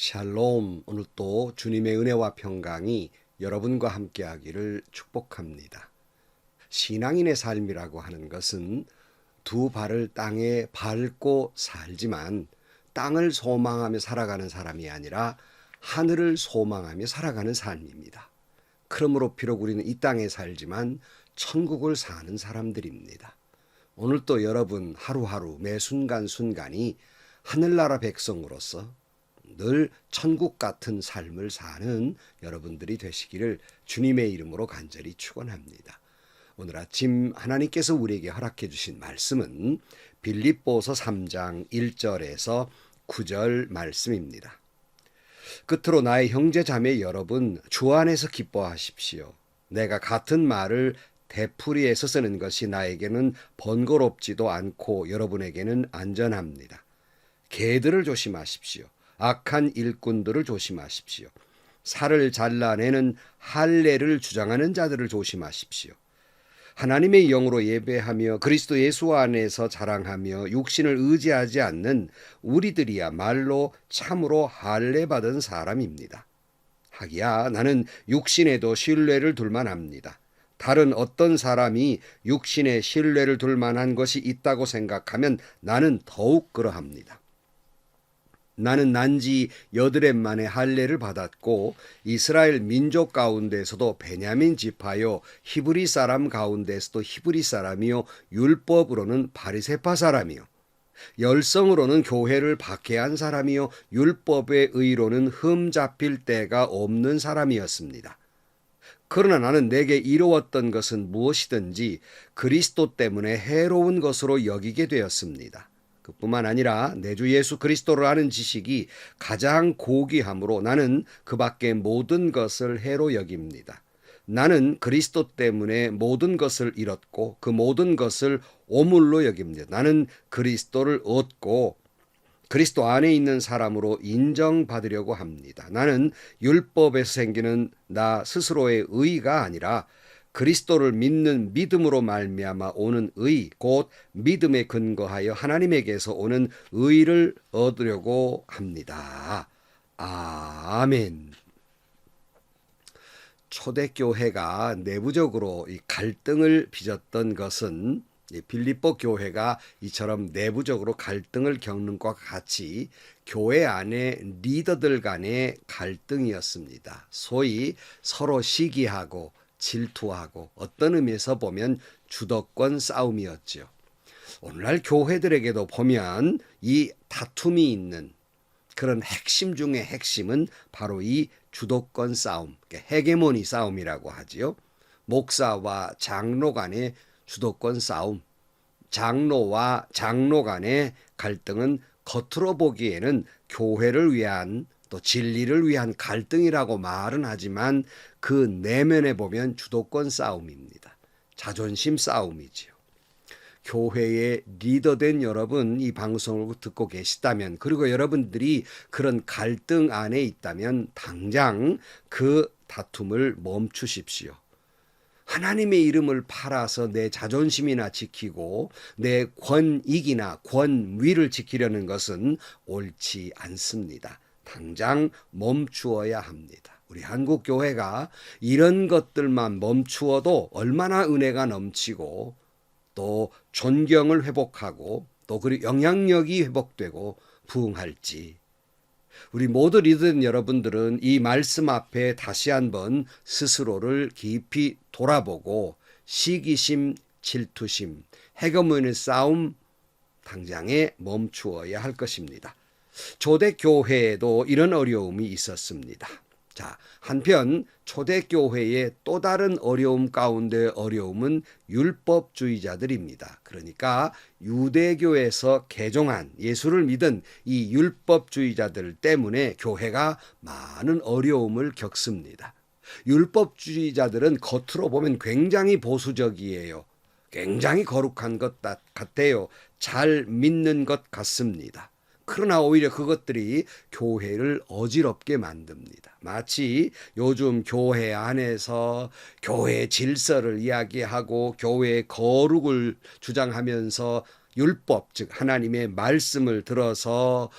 샬롬. 오늘 또 주님의 은혜와 평강이 여러분과 함께하기를 축복합니다. 신앙인의 삶이라고 하는 것은 두 발을 땅에 밟고 살지만 땅을 소망하며 살아가는 사람이 아니라 하늘을 소망하며 살아가는 삶입니다. 그러므로 비록 우리는 이 땅에 살지만 천국을 사는 사람들입니다. 오늘 또 여러분 하루하루 매 순간순간이 하늘나라 백성으로서 늘 천국 같은 삶을 사는 여러분들이 되시기를 주님의 이름으로 간절히 축원합니다. 오늘 아침 하나님께서 우리에게 허락해 주신 말씀은 빌립보서 3장 1절에서 9절 말씀입니다. 끝으로 나의 형제 자매 여러분, 주 안에서 기뻐하십시오. 내가 같은 말을 되풀이해서 쓰는 것이 나에게는 번거롭지도 않고 여러분에게는 안전합니다. 개들을 조심하십시오. 악한 일꾼들을 조심하십시오. 살을 잘라내는 할례를 주장하는 자들을 조심하십시오. 하나님의 영으로 예배하며 그리스도 예수 안에서 자랑하며 육신을 의지하지 않는 우리들이야말로 참으로 할례 받은 사람입니다. 하기야 나는 육신에도 신뢰를 둘 만합니다. 다른 어떤 사람이 육신에 신뢰를 둘 만한 것이 있다고 생각하면 나는 더욱 그러합니다. 나는 난지 8해 만에 할례를 받았고 이스라엘 민족 가운데서도 베냐민 지파요 히브리 사람 가운데서도 히브리 사람이요 율법으로는 바리새파 사람이요 열성으로는 교회를 박해한 사람이요 율법의 의로는 흠 잡힐 데가 없는 사람이었습니다. 그러나 나는 내게 이루었던 것은 무엇이든지 그리스도 때문에 해로운 것으로 여기게 되었습니다. 그뿐만 아니라 내 주 예수 그리스도를 아는 지식이 가장 고귀함으로 나는 그 밖의 모든 것을 해로 여깁니다. 나는 그리스도 때문에 모든 것을 잃었고 그 모든 것을 오물로 여깁니다. 나는 그리스도를 얻고 그리스도 안에 있는 사람으로 인정받으려고 합니다. 나는 율법에서 생기는 나 스스로의 의가 아니라 그리스도를 믿는 믿음으로 말미암아 오는 의, 곧 믿음에 근거하여 하나님에게서 오는 의를 얻으려고 합니다. 아멘. 초대교회가 내부적으로 이 갈등을 빚었던 것은 빌립보 교회가 이처럼 내부적으로 갈등을 겪는 것과 같이 교회 안에 리더들 간의 갈등이었습니다. 소위 서로 시기하고 질투하고 어떤 의미에서 보면 주도권 싸움이었죠. 오늘날 교회들에게도 보면 이 다툼이 있는 그런 핵심 중의 핵심은 바로 이 주도권 싸움, 헤게모니 싸움이라고 하지요. 목사와 장로 간의 주도권 싸움, 장로와 장로 간의 갈등은 겉으로 보기에는 교회를 위한 또 진리를 위한 갈등이라고 말은 하지만 그 내면에 보면 주도권 싸움입니다. 자존심 싸움이지요. 교회의 리더된 여러분 이 방송을 듣고 계시다면 그리고 여러분들이 그런 갈등 안에 있다면 당장 그 다툼을 멈추십시오. 하나님의 이름을 팔아서 내 자존심이나 지키고 내 권익이나 권위를 지키려는 것은 옳지 않습니다. 당장 멈추어야 합니다. 우리 한국 교회가 이런 것들만 멈추어도 얼마나 은혜가 넘치고 또 존경을 회복하고 또 그리고 영향력이 회복되고 부흥할지. 우리 모두 리더된 여러분들은 이 말씀 앞에 다시 한번 스스로를 깊이 돌아보고 시기심, 질투심, 헤게모니 싸움 당장에 멈추어야 할 것입니다. 초대교회에도 이런 어려움이 있었습니다. 자, 한편 초대교회의 또 다른 어려움 가운데 어려움은 율법주의자들입니다. 그러니까 유대교에서 개종한 예수를 믿은 이 율법주의자들 때문에 교회가 많은 어려움을 겪습니다. 율법주의자들은 겉으로 보면 굉장히 보수적이에요. 굉장히 거룩한 것 같아요. 잘 믿는 것 같습니다. 그러나 오히려 그것들이 교회를 어지럽게 만듭니다. 마치 요즘 교회 안에서 교회 질서를 이야기하고 교회의 거룩을 주장하면서 율법, 즉 하나님의 말씀을 들어서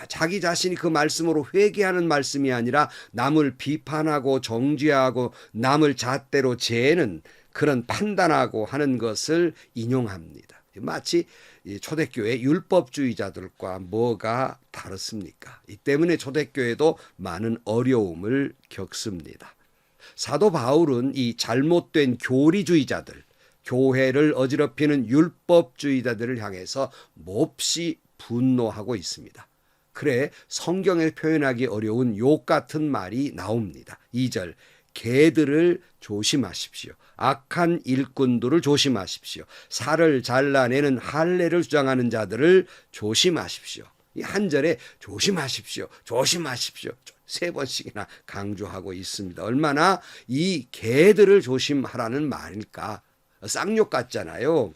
자기 자신이 그 말씀으로 회개하는 말씀이 아니라 남을 비판하고 정죄하고 남을 잣대로 재는 그런 판단하고 하는 것을 인용합니다. 마치 초대교회 율법주의자들과 뭐가 다르습니까? 이 때문에 초대교회도 많은 어려움을 겪습니다. 사도 바울은 이 잘못된 교리주의자들, 교회를 어지럽히는 율법주의자들을 향해서 몹시 분노하고 있습니다. 그래 성경에 표현하기 어려운 욕 같은 말이 나옵니다. 2절, 개들을 조심하십시오. 악한 일꾼들을 조심하십시오. 살을 잘라내는 할례를 주장하는 자들을 조심하십시오. 이 한 절에 조심하십시오. 조심하십시오. 3번씩이나 강조하고 있습니다. 얼마나 이 개들을 조심하라는 말일까? 쌍욕 같잖아요.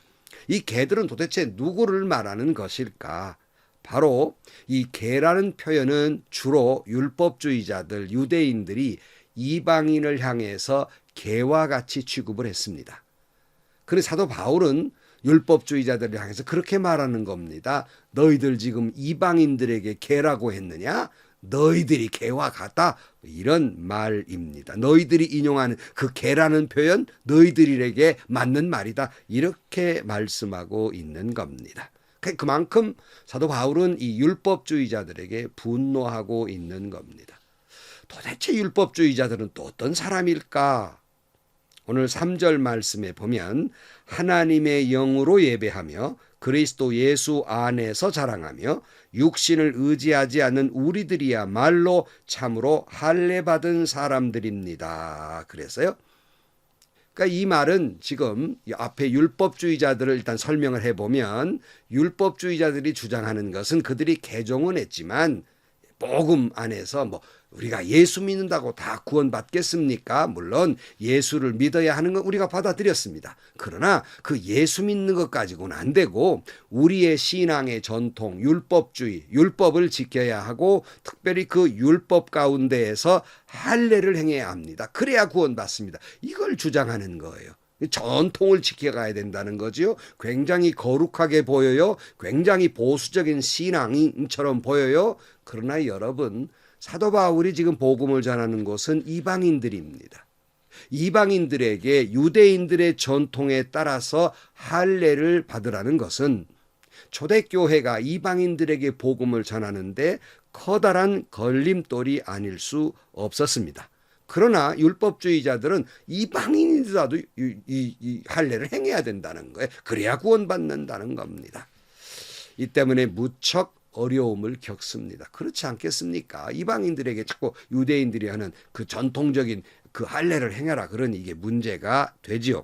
이 개들은 도대체 누구를 말하는 것일까? 바로 이 개라는 표현은 주로 율법주의자들, 유대인들이 이방인을 향해서 개와 같이 취급을 했습니다. 그런데 사도 바울은 율법주의자들을 향해서 그렇게 말하는 겁니다. 너희들 지금 이방인들에게 개라고 했느냐? 너희들이 개와 같다. 이런 말입니다. 너희들이 인용하는 그 개라는 표현 너희들에게 맞는 말이다. 이렇게 말씀하고 있는 겁니다. 그만큼 사도 바울은 이 율법주의자들에게 분노하고 있는 겁니다. 도대체 율법주의자들은 또 어떤 사람일까? 오늘 3절 말씀에 보면 하나님의 영으로 예배하며 그리스도 예수 안에서 자랑하며 육신을 의지하지 않는 우리들이야말로 참으로 할례 받은 사람들입니다. 그래서요. 그러니까 이 말은 지금 앞에 율법주의자들을 일단 설명을 해보면 율법주의자들이 주장하는 것은 그들이 개종은 했지만 복음 안에서 뭐 우리가 예수 믿는다고 다 구원받겠습니까? 물론 예수를 믿어야 하는 건 우리가 받아들였습니다. 그러나 그 예수 믿는 것 가지고는 안 되고 우리의 신앙의 전통, 율법주의, 율법을 지켜야 하고 특별히 그 율법 가운데에서 할례를 행해야 합니다. 그래야 구원받습니다. 이걸 주장하는 거예요. 전통을 지켜가야 된다는 거지요. 굉장히 거룩하게 보여요. 굉장히 보수적인 신앙인처럼 보여요. 그러나 여러분, 사도 바울이 지금 복음을 전하는 곳은 이방인들입니다. 이방인들에게 유대인들의 전통에 따라서 할례를 받으라는 것은 초대교회가 이방인들에게 복음을 전하는데 커다란 걸림돌이 아닐 수 없었습니다. 그러나 율법주의자들은 이방인이라도 이 할례를 행해야 된다는 거예요. 그래야 구원받는다는 겁니다. 이 때문에 무척 어려움을 겪습니다. 그렇지 않겠습니까? 이방인들에게 자꾸 유대인들이 하는 그 전통적인 그 할례를 행해라. 그러니 이게 문제가 되지요.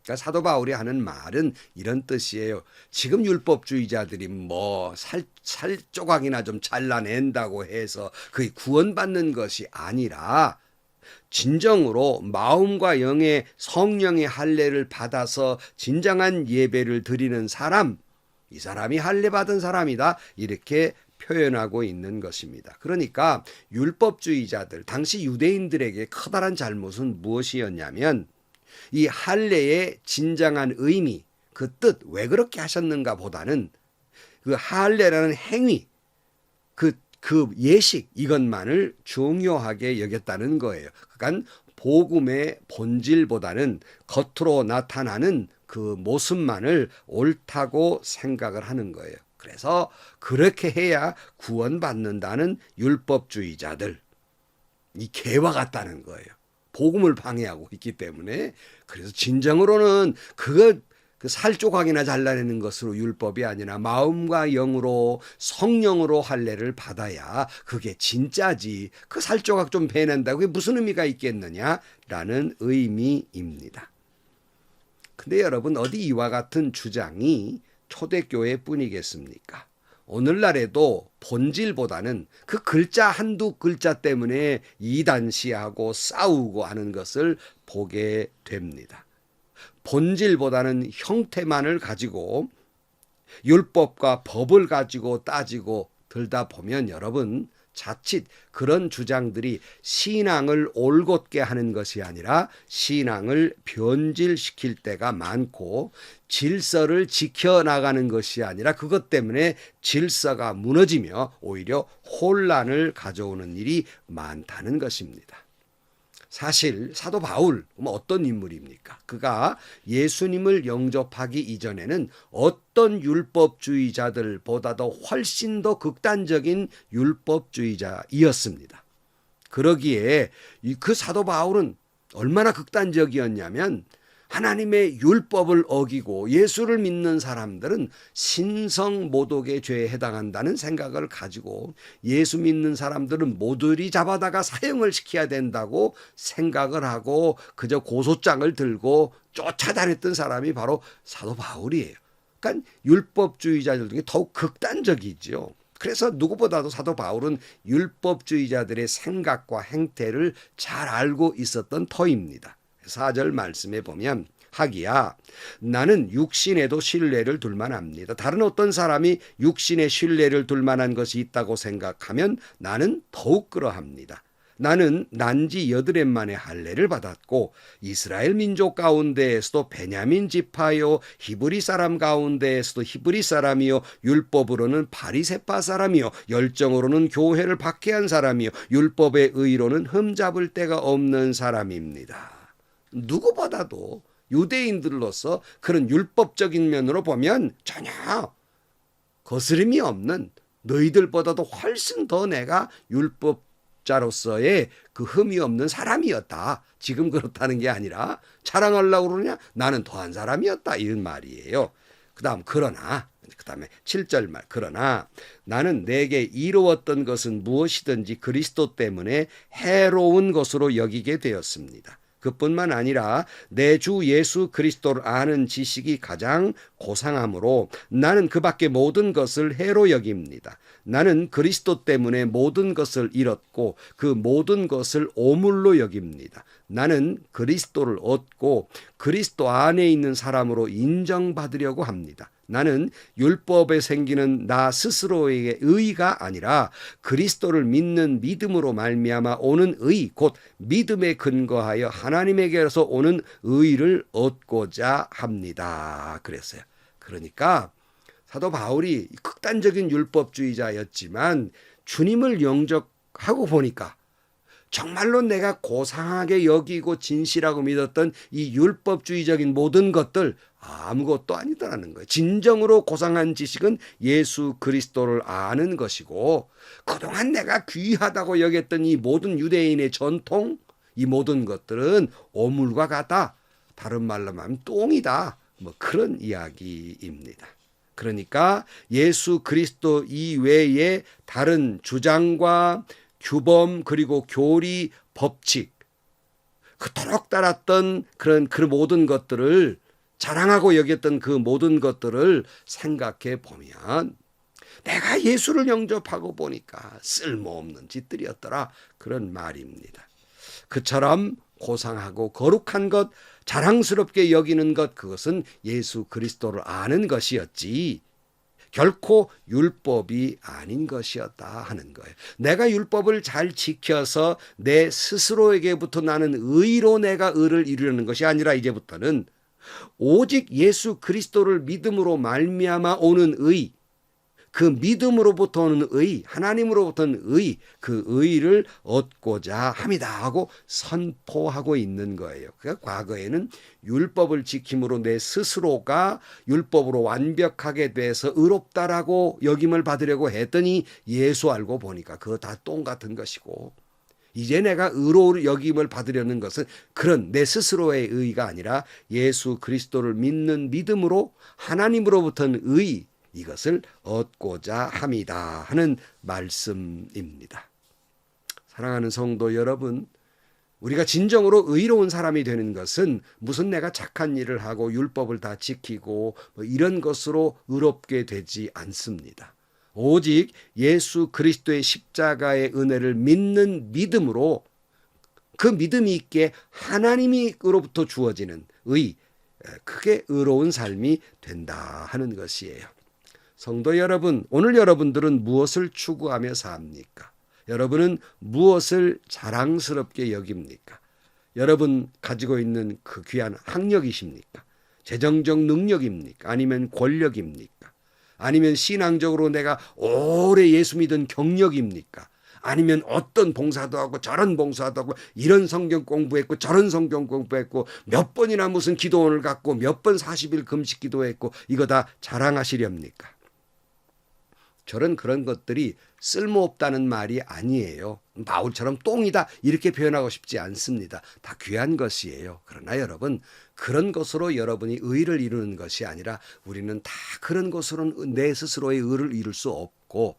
그러니까 사도 바울이 하는 말은 이런 뜻이에요. 지금 율법주의자들이 뭐 살 조각이나 좀 잘라낸다고 해서 그게 구원받는 것이 아니라 진정으로 마음과 영의 성령의 할례를 받아서 진정한 예배를 드리는 사람, 이 사람이 할례 받은 사람이다. 이렇게 표현하고 있는 것입니다. 그러니까 율법주의자들, 당시 유대인들에게 커다란 잘못은 무엇이었냐면 이 할례의 진정한 의미, 그 뜻, 왜 그렇게 하셨는가 보다는 그 할례라는 행위, 그 예식, 이것만을 중요하게 여겼다는 거예요. 그러니까 복음의 본질보다는 겉으로 나타나는 그 모습만을 옳다고 생각을 하는 거예요. 그래서 그렇게 해야 구원받는다는 율법주의자들, 이 개와 같다는 거예요. 복음을 방해하고 있기 때문에. 그래서 진정으로는 그 살 조각이나 잘라내는 것으로 율법이 아니라 마음과 영으로 성령으로 할례를 받아야 그게 진짜지. 그 살 조각 좀 베낸다고 그게 무슨 의미가 있겠느냐라는 의미입니다. 근데 여러분, 어디 이와 같은 주장이 초대교회뿐이겠습니까? 오늘날에도 본질보다는 그 글자 한두 글자 때문에 이단시하고 싸우고 하는 것을 보게 됩니다. 본질보다는 형태만을 가지고 율법과 법을 가지고 따지고 들다 보면 여러분 자칫 그런 주장들이 신앙을 올곧게 하는 것이 아니라 신앙을 변질시킬 때가 많고 질서를 지켜나가는 것이 아니라 그것 때문에 질서가 무너지며 오히려 혼란을 가져오는 일이 많다는 것입니다. 사실 사도 바울 어떤 인물입니까? 그가 예수님을 영접하기 이전에는 어떤 율법주의자들보다도 훨씬 더 극단적인 율법주의자이었습니다. 그러기에 그 사도 바울은 얼마나 극단적이었냐면 하나님의 율법을 어기고 예수를 믿는 사람들은 신성모독의 죄에 해당한다는 생각을 가지고 예수 믿는 사람들은 모조리 잡아다가 사형을 시켜야 된다고 생각을 하고 그저 고소장을 들고 쫓아다녔던 사람이 바로 사도 바울이에요. 그러니까 율법주의자들 중에 더욱 극단적이죠. 그래서 누구보다도 사도 바울은 율법주의자들의 생각과 행태를 잘 알고 있었던 터입니다. 4절 말씀에 보면 하기야 나는 육신에도 신뢰를 둘 만합니다. 다른 어떤 사람이 육신에 신뢰를 둘 만한 것이 있다고 생각하면 나는 더욱 그러합니다. 나는 난지 8해 만에 할례를 받았고 이스라엘 민족 가운데에서도 베냐민 지파요 히브리 사람 가운데에서도 히브리 사람이요 율법으로는 바리새파 사람이요 열정으로는 교회를 박해한 사람이요 율법의 의로는 흠잡을 데가 없는 사람입니다. 누구보다도 유대인들로서 그런 율법적인 면으로 보면 전혀 거스름이 없는 너희들보다도 훨씬 더 내가 율법자로서의 그 흠이 없는 사람이었다. 지금 그렇다는 게 아니라 자랑하려고 그러냐? 나는 더한 사람이었다. 이런 말이에요. 그다음에 7절 말 그러나 나는 내게 이루었던 것은 무엇이든지 그리스도 때문에 해로운 것으로 여기게 되었습니다. 그뿐만 아니라 내 주 예수 그리스도를 아는 지식이 가장 고상하므로 나는 그 밖의 모든 것을 해로 여깁니다. 나는 그리스도 때문에 모든 것을 잃었고 그 모든 것을 오물로 여깁니다. 나는 그리스도를 얻고 그리스도 안에 있는 사람으로 인정받으려고 합니다. 나는 율법에 생기는 나 스스로의 의가 아니라 그리스도를 믿는 믿음으로 말미암아 오는 의 곧 믿음에 근거하여 하나님에게서 오는 의를 얻고자 합니다. 그랬어요. 그러니까 사도 바울이 극단적인 율법주의자였지만 주님을 영접하고 보니까 정말로 내가 고상하게 여기고 진실하고 믿었던 이 율법주의적인 모든 것들 아무것도 아니더라는 거예요. 진정으로 고상한 지식은 예수 그리스도를 아는 것이고 그동안 내가 귀하다고 여겼던 이 모든 유대인의 전통 이 모든 것들은 오물과 같다. 다른 말로 하면 똥이다. 그런 이야기입니다. 그러니까 예수 그리스도 이외에 다른 주장과 규범 그리고 교리 법칙 그토록 따랐던 그런 그 모든 것들을 자랑하고 여겼던 그 모든 것들을 생각해 보면 내가 예수를 영접하고 보니까 쓸모없는 짓들이었더라 그런 말입니다. 그처럼 고상하고 거룩한 것 자랑스럽게 여기는 것 그것은 예수 그리스도를 아는 것이었지 결코 율법이 아닌 것이었다 하는 거예요. 내가 율법을 잘 지켜서 내 스스로에게부터 나는 의로 내가 의를 이루려는 것이 아니라 이제부터는 오직 예수 그리스도를 믿음으로 말미암아 오는 의, 그 믿음으로부터 오는 의, 하나님으로부터는 의, 그 의를 얻고자 합니다 하고 선포하고 있는 거예요. 그러니까 과거에는 율법을 지킴으로 내 스스로가 율법으로 완벽하게 돼서 의롭다라고 여김을 받으려고 했더니 예수 알고 보니까 그거 다 똥 같은 것이고 이제 내가 의로 여김을 받으려는 것은 그런 내 스스로의 의가 아니라 예수 그리스도를 믿는 믿음으로 하나님으로부터는 의, 이것을 얻고자 합니다 하는 말씀입니다. 사랑하는 성도 여러분, 우리가 진정으로 의로운 사람이 되는 것은 무슨 내가 착한 일을 하고 율법을 다 지키고 이런 것으로 의롭게 되지 않습니다. 오직 예수 그리스도의 십자가의 은혜를 믿는 믿음으로 그 믿음이 있게 하나님으로부터 주어지는 의, 그게 의로운 삶이 된다 하는 것이에요. 성도 여러분, 오늘 여러분들은 무엇을 추구하며 삽니까? 여러분은 무엇을 자랑스럽게 여깁니까? 여러분 가지고 있는 그 귀한 학력이십니까? 재정적 능력입니까? 아니면 권력입니까? 아니면 신앙적으로 내가 오래 예수 믿은 경력입니까? 아니면 어떤 봉사도 하고 저런 봉사도 하고 이런 성경 공부했고 저런 성경 공부했고 몇 번이나 무슨 기도원을 갖고 몇 번 40일 금식 기도했고 이거 다 자랑하시렵니까? 저는 그런 것들이 쓸모없다는 말이 아니에요. 바울처럼 똥이다 이렇게 표현하고 싶지 않습니다. 다 귀한 것이에요. 그러나 여러분, 그런 것으로 여러분이 의를 이루는 것이 아니라 우리는 다 그런 것으로는 내 스스로의 의를 이룰 수 없고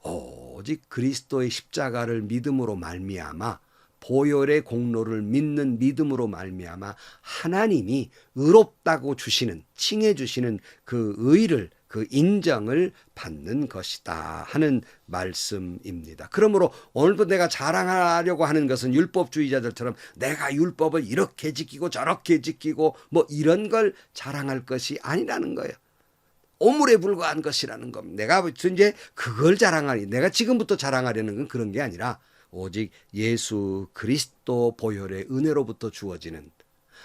오직 그리스도의 십자가를 믿음으로 말미암아 보혈의 공로를 믿는 믿음으로 말미암아 하나님이 의롭다고 주시는 칭해 주시는 그 의를 그 인정을 받는 것이다 하는 말씀입니다. 그러므로 오늘도 내가 자랑하려고 하는 것은 율법주의자들처럼 내가 율법을 이렇게 지키고 저렇게 지키고 뭐 이런 걸 자랑할 것이 아니라는 거예요. 오물에 불과한 것이라는 겁니다. 내가 이제 그걸 자랑하니 내가 지금부터 자랑하려는 건 그런 게 아니라 오직 예수 그리스도 보혈의 은혜로부터 주어지는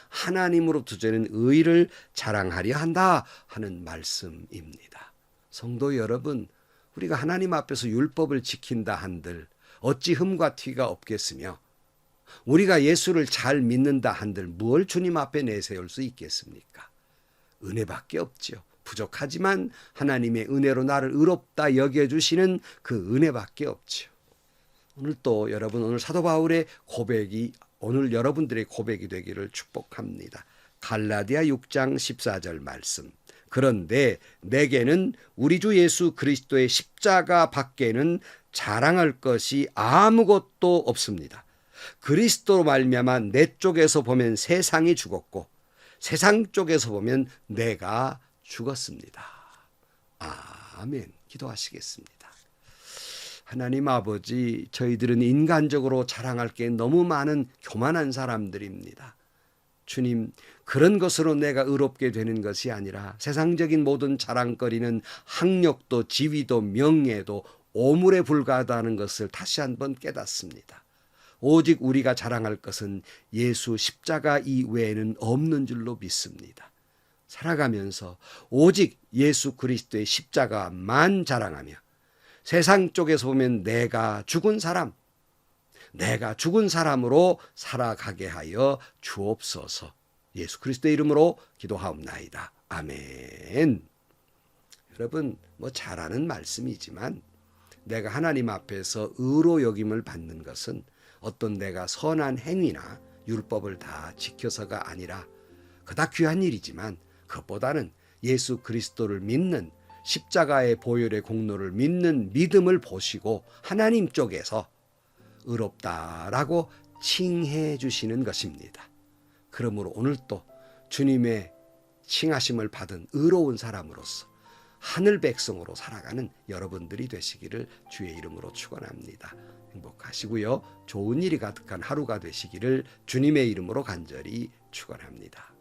하나님으로부터 주어지는 의를 자랑하려 한다 하는 말씀입니다. 성도 여러분, 우리가 하나님 앞에서 율법을 지킨다 한들 어찌 흠과 티가 없겠으며 우리가 예수를 잘 믿는다 한들 무엇을 주님 앞에 내세울 수 있겠습니까? 은혜밖에 없지요. 부족하지만 하나님의 은혜로 나를 의롭다 여겨주시는 그 은혜밖에 없지요. 오늘 또 여러분 오늘 사도 바울의 고백이 오늘 여러분들의 고백이 되기를 축복합니다. 갈라디아 6장 14절 말씀. 그런데 내게는 우리 주 예수 그리스도의 십자가 밖에는 자랑할 것이 아무것도 없습니다. 그리스도로 말미암아 내 쪽에서 보면 세상이 죽었고 세상 쪽에서 보면 내가 죽었습니다. 아멘. 기도하시겠습니다. 하나님 아버지, 저희들은 인간적으로 자랑할 게 너무 많은 교만한 사람들입니다. 주님, 그런 것으로 내가 의롭게 되는 것이 아니라 세상적인 모든 자랑거리는 학력도 지위도 명예도 오물에 불과하다는 것을 다시 한번 깨닫습니다. 오직 우리가 자랑할 것은 예수 십자가 이외에는 없는 줄로 믿습니다. 살아가면서 오직 예수 그리스도의 십자가만 자랑하며 세상 쪽에서 보면 내가 죽은 사람으로 살아가게 하여 주옵소서. 예수 그리스도의 이름으로 기도하옵나이다. 아멘. 여러분, 잘하는 말씀이지만 내가 하나님 앞에서 의로 여김을 받는 것은 어떤 내가 선한 행위나 율법을 다 지켜서가 아니라 그다 귀한 일이지만 그것보다는 예수 그리스도를 믿는 십자가의 보혈의 공로를 믿는 믿음을 보시고 하나님 쪽에서 의롭다라고 칭해 주시는 것입니다. 그러므로 오늘 또 주님의 칭하심을 받은 의로운 사람으로서 하늘 백성으로 살아가는 여러분들이 되시기를 주의 이름으로 축원합니다. 행복하시고요. 좋은 일이 가득한 하루가 되시기를 주님의 이름으로 간절히 축원합니다.